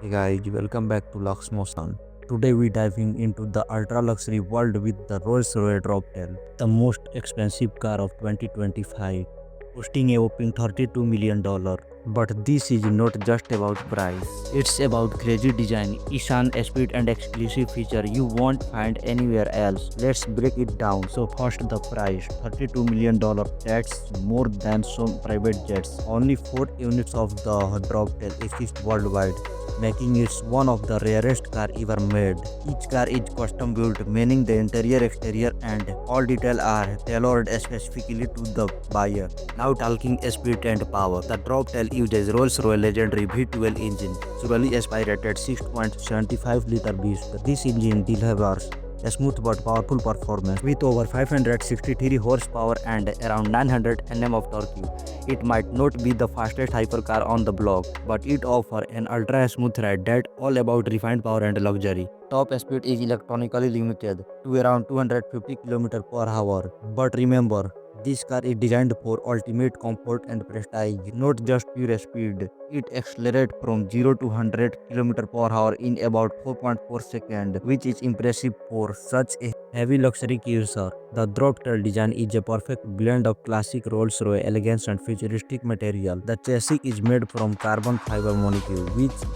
Hey guys, welcome back to Luxmosan. Today we diving into the ultra luxury world with the Rolls-Royce Droptail, the most expensive car of 2025, costing a whopping $32 million. But this is not just about price. It's about crazy design, Ishan speed and exclusive feature you won't find anywhere else. Let's break it down. So first the price, $32 million. That's more than some private jets. Only 4 units of the Droptail exist worldwide, making it one of the rarest car ever made. Each car is custom built, meaning the interior, exterior and all details are tailored specifically to the buyer. Now talking speed and power. The Droptail uses Rolls-Royce legendary V12 engine, usually aspirated 6.75-liter beast. This engine delivers a smooth but powerful performance with over 563 horsepower and around 900 Nm of torque. It might not be the fastest hypercar on the block, but it offers an ultra smooth ride that all about refined power and luxury. Top speed is electronically limited to around 250 km per hour. But remember, this car is designed for ultimate comfort and prestige, not just pure speed. It accelerates from 0 to 100 km per hour in about 4.4 seconds, which is impressive for such a heavy luxury cruiser. The Droptail design is a perfect blend of classic Rolls-Royce elegance and futuristic material. The chassis is made from carbon fiber molecule,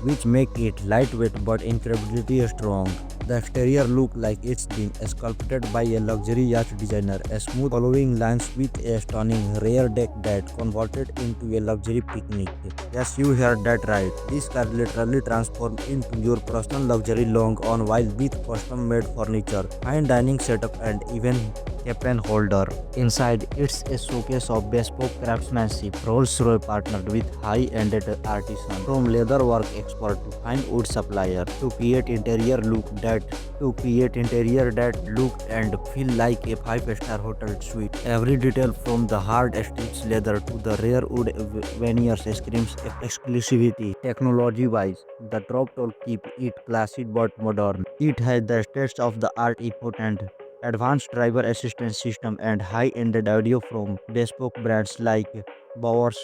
which make it lightweight but incredibly strong. The exterior look like it's been sculpted by a luxury yacht designer, a smooth following lines with a stunning rear deck that converted into a luxury picnic. Yes, you heard that right. This car literally transforms into your personal luxury long on while with custom made furniture, fine dining setup and even a pen holder. Inside, it's a showcase of bespoke craftsmanship. Rolls-Royce partnered with high-end artisans, from leatherwork expert to fine wood supplier, to create interior that look and feel like a five-star hotel suite. Every detail from the hard stitched leather to the rare wood veneers screams exclusivity. Technology-wise, the Droptail keep it classy but modern. It has the state-of-the-art equipment, advanced driver assistance system and high-ended audio from bespoke brands like Bowers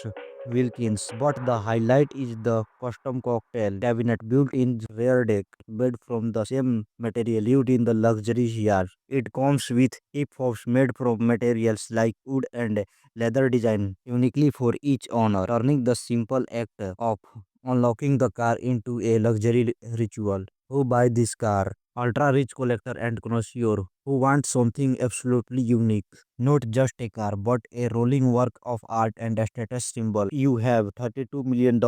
Wilkins. But the highlight is the custom cocktail cabinet built in rear deck, made from the same material used in the luxury yacht. It comes with hip fobs made from materials like wood and leather design uniquely for each owner, turning the simple act of unlocking the car into a luxury ritual. Who buy this car? Ultra rich collector and connoisseur who want something absolutely unique. Not just a car, but a rolling work of art and a status symbol. You have $32 million.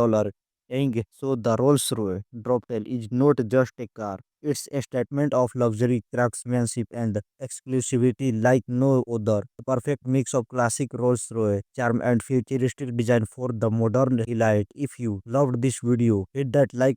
So the Rolls-Royce Droptail is not just a car. It's a statement of luxury, craftsmanship, and exclusivity like no other. The perfect mix of classic Rolls-Royce charm and futuristic design for the modern elite. If you loved this video, hit that like